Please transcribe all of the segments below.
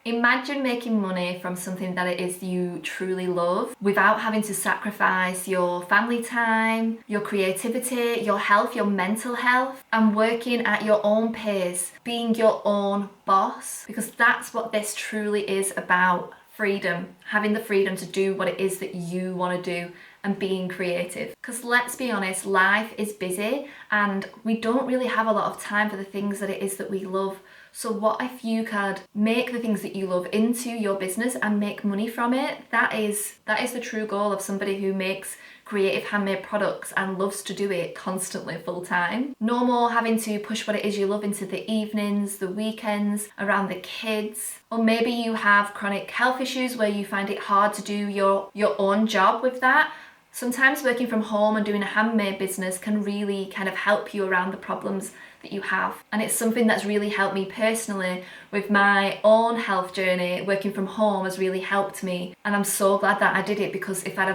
Imagine making money from something that it is you truly love without having to sacrifice your family time, your creativity, your health, your mental health, and working at your own pace, being your own boss, because that's what this truly is about. Freedom, having the freedom to do what it is that you want to do and being creative. Because let's be honest, life is busy and we don't really have a lot of time for the things that it is that we love. So what if you could make the things that you love into your business and make money from it? That is the true goal of somebody who makes creative handmade products and loves to do it constantly full time. No more having to push what it is you love into the evenings, the weekends, around the kids. Or maybe you have chronic health issues where you find it hard to do your own job with that. Sometimes working from home and doing a handmade business can really kind of help you around the problems that you have. And it's something that's really helped me personally with my own health journey. Working from home has really helped me. And I'm so glad that I did it, because if I'd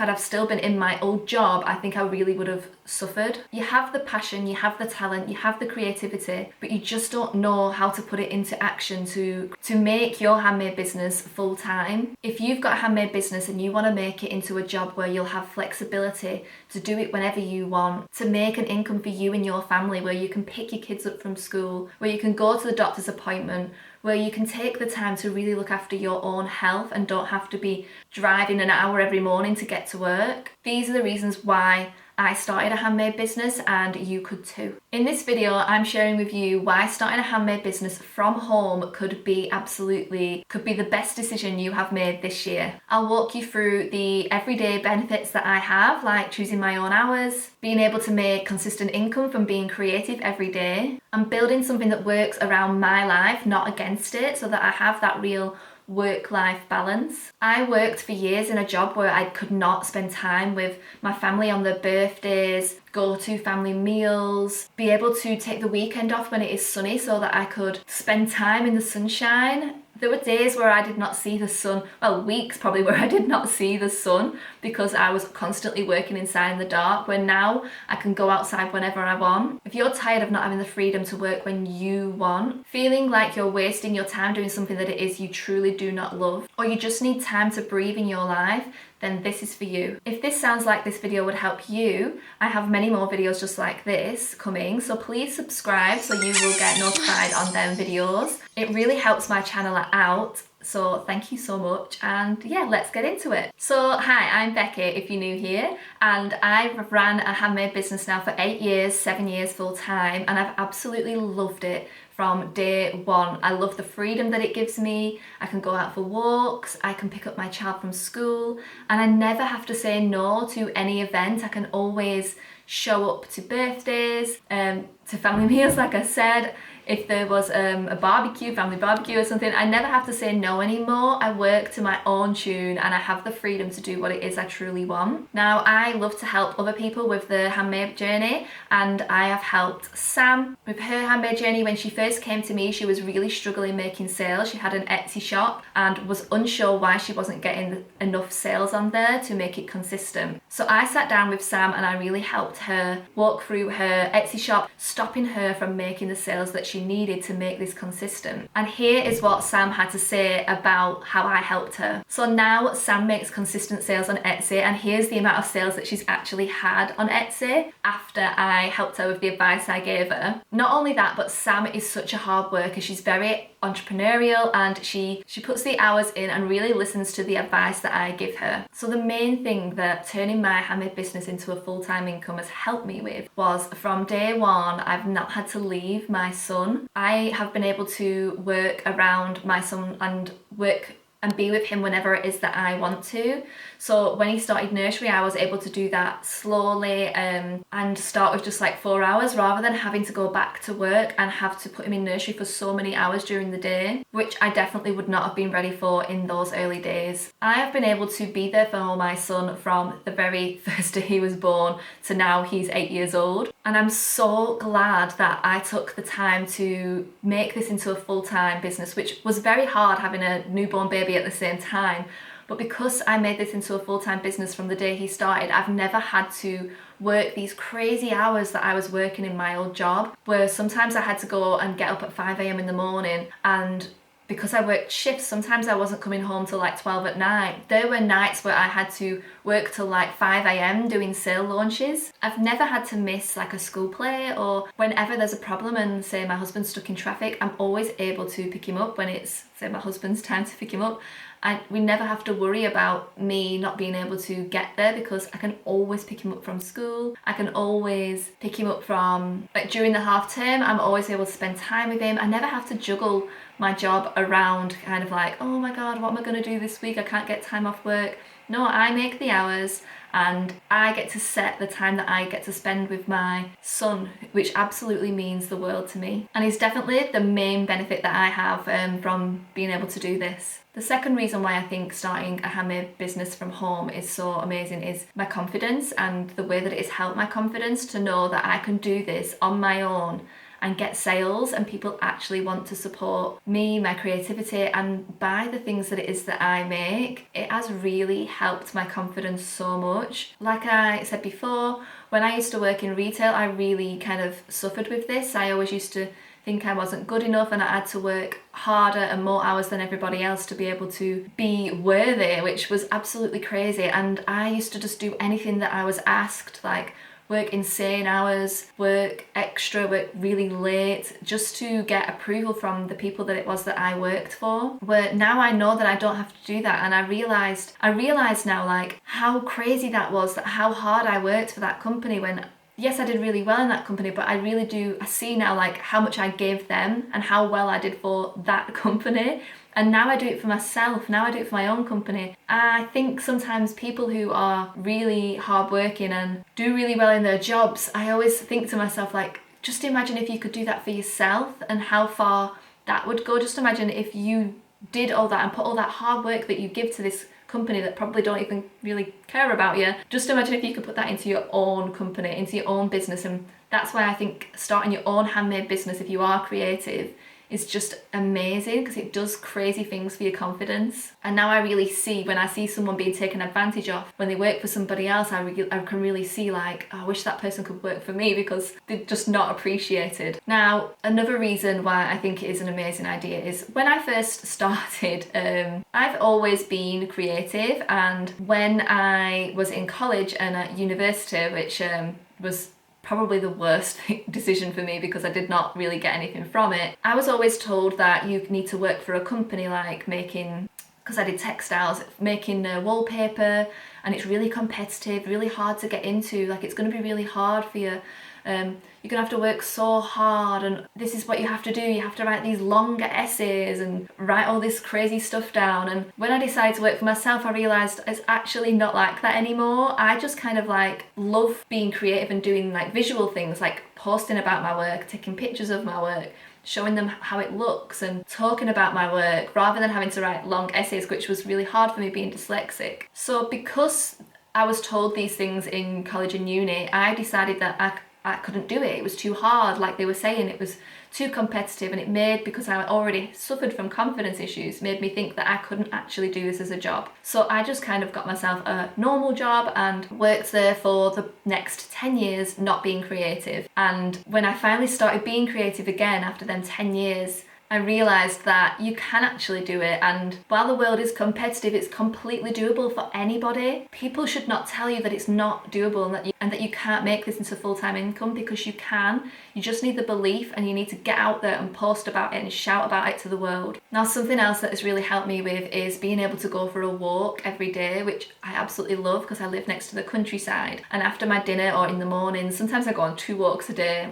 have still been in my old job, I think I really would have suffered. You have the passion, you have the talent, you have the creativity, but you just don't know how to put it into action to make your handmade business full time. If you've got a handmade business and you want to make it into a job where you'll have flexibility to do it whenever you want, to make an income for you and your family, where you can pick your kids up from school, where you can go to the doctor's appointment, where you can take the time to really look after your own health and don't have to be driving an hour every morning to get to work. These are the reasons why I started a handmade business, and you could too. In this video, I'm sharing with you why starting a handmade business from home could be the best decision you have made this year. I'll walk you through the everyday benefits that I have, like choosing my own hours, being able to make consistent income from being creative every day, and building something that works around my life, not against it, so that I have that real work-life balance. I worked for years in a job where I could not spend time with my family on their birthdays, go to family meals, be able to take the weekend off when it is sunny so that I could spend time in the sunshine. There were days where I did not see the sun, well, weeks probably, where I did not see the sun because I was constantly working inside in the dark, where now I can go outside whenever I want. If you're tired of not having the freedom to work when you want, feeling like you're wasting your time doing something that it is you truly do not love, or you just need time to breathe in your life, then this is for you. If this sounds like this video would help you, I have many more videos just like this coming, so please subscribe so you will get notified on them videos. It really helps my channel out, so thank you so much, and yeah, let's get into it. So hi, I'm Becky if you're new here, and I've ran a handmade business now for 8 years, 7 years full time, and I've absolutely loved it from day one. I love the freedom that it gives me. I can go out for walks, I can pick up my child from school, and I never have to say no to any event. I can always show up to birthdays, to family meals, like I said. If there was a barbecue, family barbecue or something, I never have to say no anymore. I work to my own tune and I have the freedom to do what it is I truly want. Now, I love to help other people with their handmade journey, and I have helped Sam with her handmade journey. When she first came to me, she was really struggling making sales. She had an Etsy shop and was unsure why she wasn't getting enough sales on there to make it consistent. So I sat down with Sam and I really helped her walk through her Etsy shop, stopping her from making the sales that she needed to make this consistent. And here is what Sam had to say about how I helped her. So now Sam makes consistent sales on Etsy, and here's the amount of sales that she's actually had on Etsy after I helped her with the advice I gave her. Not only that, but Sam is such a hard worker. She's very entrepreneurial and she puts the hours in and really listens to the advice that I give her. So the main thing that turning my handmade business into a full-time income has helped me with was, from day one, I've not had to leave my son. I have been able to work around my son and work and be with him whenever it is that I want to. So when he started nursery, I was able to do that slowly and start with just like 4 hours, rather than having to go back to work and have to put him in nursery for so many hours during the day, which I definitely would not have been ready for in those early days. I have been able to be there for my son from the very first day he was born to now he's 8 years old. And I'm so glad that I took the time to make this into a full-time business, which was very hard having a newborn baby at the same time. But because I made this into a full-time business from the day he started, I've never had to work these crazy hours that I was working in my old job, where sometimes I had to go and get up at 5 a.m. in the morning and because I worked shifts, sometimes I wasn't coming home till like 12 at night. There were nights where I had to work till like 5 a.m. doing sale launches. I've never had to miss like a school play, or whenever there's a problem and say my husband's stuck in traffic, I'm always able to pick him up when it's say my husband's time to pick him up. And we never have to worry about me not being able to get there because I can always pick him up from school. I can always pick him up from, like during the half term, I'm always able to spend time with him. I never have to juggle my job around kind of like, oh my God, what am I going to do this week? I can't get time off work. No, I make the hours and I get to set the time that I get to spend with my son, which absolutely means the world to me. And it's definitely the main benefit that I have from being able to do this. The second reason why I think starting a handmade business from home is so amazing is my confidence, and the way that it has helped my confidence to know that I can do this on my own and get sales and people actually want to support me, my creativity, and buy the things that it is that I make. It has really helped my confidence so much. Like I said before, when I used to work in retail, I really kind of suffered with this. I always used to think I wasn't good enough and I had to work harder and more hours than everybody else to be able to be worthy, which was absolutely crazy. And I used to just do anything that I was asked, like work insane hours, work extra, work really late, just to get approval from the people that it was that I worked for. Where now I know that I don't have to do that, and I realized now like how crazy that was, that how hard I worked for that company when yes, I did really well in that company, but I see now like how much I gave them and how well I did for that company. And now I do it for myself, now I do it for my own company. I think sometimes people who are really hardworking and do really well in their jobs, I always think to myself like, just imagine if you could do that for yourself and how far that would go. Just imagine if you did all that and put all that hard work that you give to this company that probably don't even really care about you. Just imagine if you could put that into your own company, into your own business. And that's why I think starting your own handmade business, if you are creative, is just amazing, because it does crazy things for your confidence. And now I really see, when I see someone being taken advantage of when they work for somebody else, I can really see like, oh, I wish that person could work for me, because they're just not appreciated. Now, another reason why I think it is an amazing idea is when I first started, I've always been creative, and when I was in college and at university, which was probably the worst decision for me because I did not really get anything from it. I was always told that you need to work for a company like making, because I did textiles, making wallpaper, and it's really competitive, really hard to get into, like it's going to be really hard for you. You're gonna have to work so hard, and this is what you have to do. You have to write these longer essays and write all this crazy stuff down. And when I decided to work for myself, I realised it's actually not like that anymore. I just kind of like love being creative and doing like visual things, like posting about my work, taking pictures of my work, showing them how it looks and talking about my work, rather than having to write long essays, which was really hard for me being dyslexic. So because I was told these things in college and uni, I decided that I couldn't do it. It was too hard, like they were saying, it was too competitive, and it made, because I already suffered from confidence issues, made me think that I couldn't actually do this as a job. So I just kind of got myself a normal job and worked there for the next 10 years not being creative. And when I finally started being creative again after them 10 years, I realised that you can actually do it, and while the world is competitive, it's completely doable for anybody. People should not tell you that it's not doable and that you can't make this into full-time income, because you can. You just need the belief, and you need to get out there and post about it and shout about it to the world. Now, something else that has really helped me with is being able to go for a walk every day, which I absolutely love because I live next to the countryside. And after my dinner or in the morning, sometimes I go on 2 walks a day.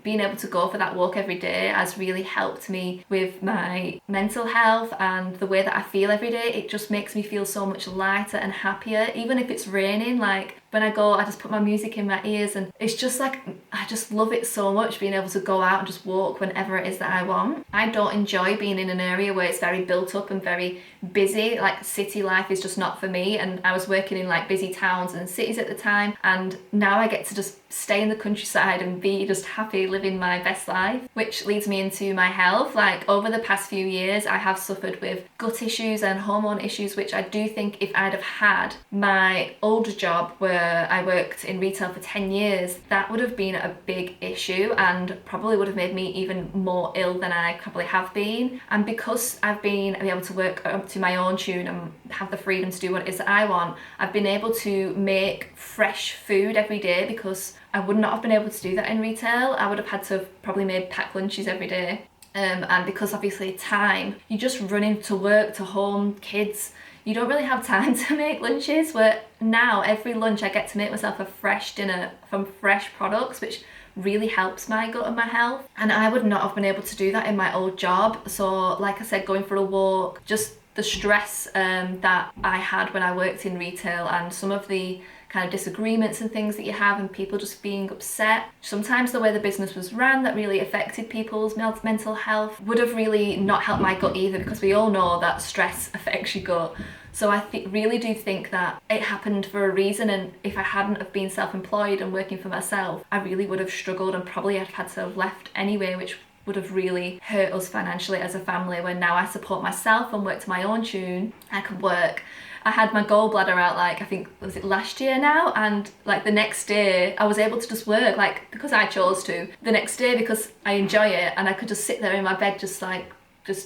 Being able to go for that walk every day has really helped me with my mental health and the way that I feel every day. It just makes me feel so much lighter and happier, even if it's raining. Like when I go, I just put my music in my ears, and it's just like, I just love it so much, being able to go out and just walk whenever it is that I want. I don't enjoy being in an area where it's very built up and very busy. Like city life is just not for me, and I was working in like busy towns and cities at the time, and now I get to just stay in the countryside and be just happy living my best life. Which leads me into my health. Like over the past few years, I have suffered with gut issues and hormone issues, which I do think if I'd have had my old job where I worked in retail for 10 years, that would have been a big issue and probably would have made me even more ill than I probably have been. And because I've been able to work up to my own tune and have the freedom to do what it is that I want, I've been able to make fresh food every day, because I would not have been able to do that in retail. I would have had to have probably made packed lunches every day. And because obviously time, you just run into work, to home, kids, you don't really have time to make lunches, where now every lunch I get to make myself a fresh dinner from fresh products, which really helps my gut and my health. And I would not have been able to do that in my old job. So like I said, going for a walk, just the stress that I had when I worked in retail, and some of the kind of disagreements and things that you have, and people just being upset. Sometimes the way the business was ran that really affected people's mental health would have really not helped my gut either, because we all know that stress affects your gut. So I really do think that it happened for a reason, and if I hadn't have been self-employed and working for myself, I really would have struggled and probably I'd had to have left anyway, which would have really hurt us financially as a family. When now I support myself and work to my own tune, I can work. I had my gallbladder out, like, I think, was it last year now? And like the next day I was able to just work, like, because I chose to. The next day, because I enjoy it, and I could just sit there in my bed just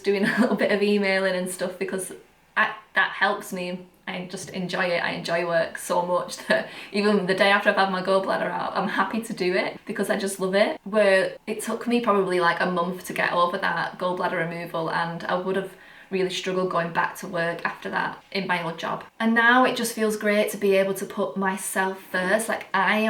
doing a little bit of emailing and stuff, because that helps me. I just enjoy it. I enjoy work so much that even the day after I've had my gallbladder out, I'm happy to do it because I just love it. Where it took me probably like a month to get over that gallbladder removal, and I would have really struggled going back to work after that in my old job. And now it just feels great to be able to put myself first. Like I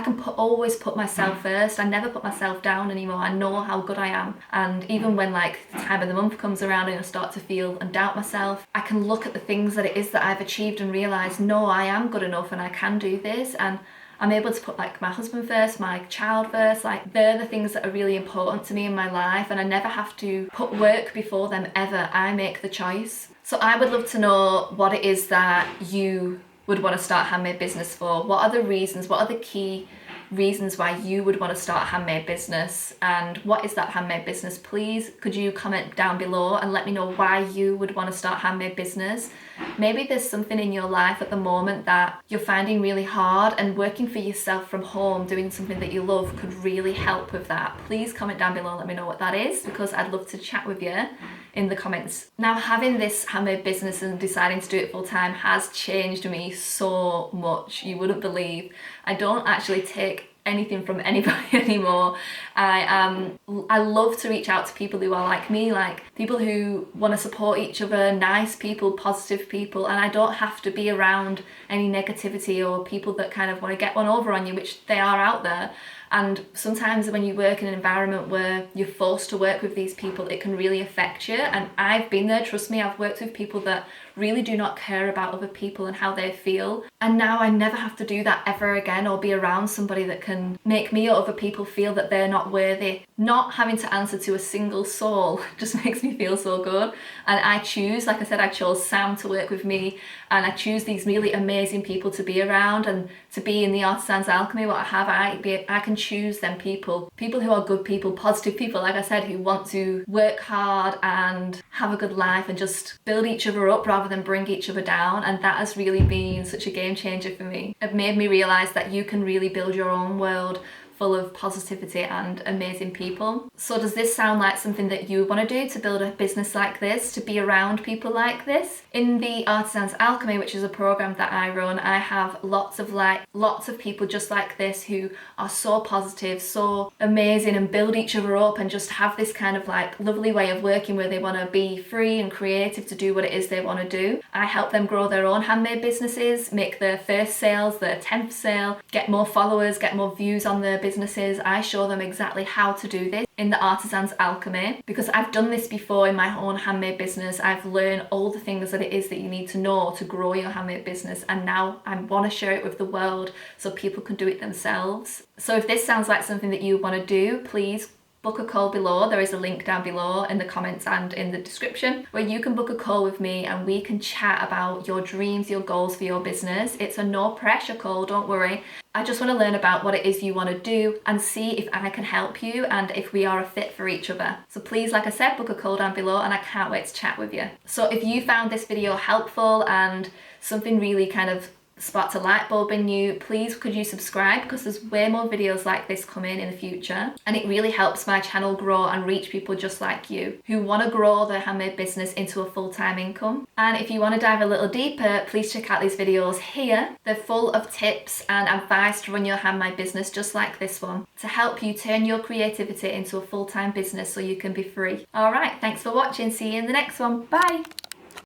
can always put myself first. I never put myself down anymore. I know how good I am. And even when like the time of the month comes around and I start to feel and doubt myself, I can look at the things that it is that I've achieved and realise, no, I am good enough and I can do this. And I'm able to put like my husband first, my child first. Like they're the things that are really important to me in my life, and I never have to put work before them ever. I make the choice. So I would love to know what it is that you would want to start a handmade business for. What are the reasons? What are the key reasons why you would want to start a handmade business, and what is that handmade business? Please could you comment down below and let me know why you would want to start a handmade business. Maybe there's something in your life at the moment that you're finding really hard, and working for yourself from home, doing something that you love, could really help with that. Please comment down below and let me know what that is, because I'd love to chat with you in the comments. Now, having this handmade business and deciding to do it full time has changed me so much. You wouldn't believe. I don't actually take anything from anybody anymore. I love to reach out to people who are like me, like people who want to support each other, nice people, positive people, and I don't have to be around any negativity or people that kind of want to get one over on you, which they are out there. And sometimes when you work in an environment where you're forced to work with these people, it can really affect you. And I've been there, trust me, I've worked with people that really do not care about other people and how they feel. And now I never have to do that ever again, or be around somebody that can make me or other people feel that they're not worthy. Not having to answer to a single soul just makes me feel so good. And I choose, like I said, I chose Sam to work with me, and I choose these really amazing people to be around and to be in the Artisan's Alchemy. What I have, I can choose them people who are good people, positive people, like I said, who want to work hard and have a good life and just build each other up rather than bring each other down. And that has really been such a game changer for me. It made me realise that you can really build your own world full of positivity and amazing people. So does this sound like something that you want to do, to build a business like this, to be around people like this? In the Artisan's Alchemy, which is a program that I run, I have lots of people just like this who are so positive, so amazing, and build each other up and just have this kind of like lovely way of working where they want to be free and creative to do what it is they want to do. I help them grow their own handmade businesses, make their first sales, their 10th sale, get more followers, get more views on their businesses. I show them exactly how to do this in the Artisan's Alchemy, because I've done this before in my own handmade business. I've learned all the things that it is that you need to know to grow your handmade business, and now I want to share it with the world so people can do it themselves. So if this sounds like something that you want to do, please book a call below. There is a link down below in the comments and in the description where you can book a call with me and we can chat about your dreams, your goals for your business. It's a no pressure call, don't worry. I just want to learn about what it is you want to do and see if I can help you and if we are a fit for each other. So please, like I said, book a call down below, and I can't wait to chat with you. So if you found this video helpful and something really kind of sparked a light bulb in you, please could you subscribe, because there's way more videos like this coming in the future, and it really helps my channel grow and reach people just like you who want to grow their handmade business into a full-time income. And if you want to dive a little deeper, please check out these videos here. They're full of tips and advice to run your handmade business just like this one, to help you turn your creativity into a full-time business so you can be free. All right, thanks for watching. See you in the next one. Bye.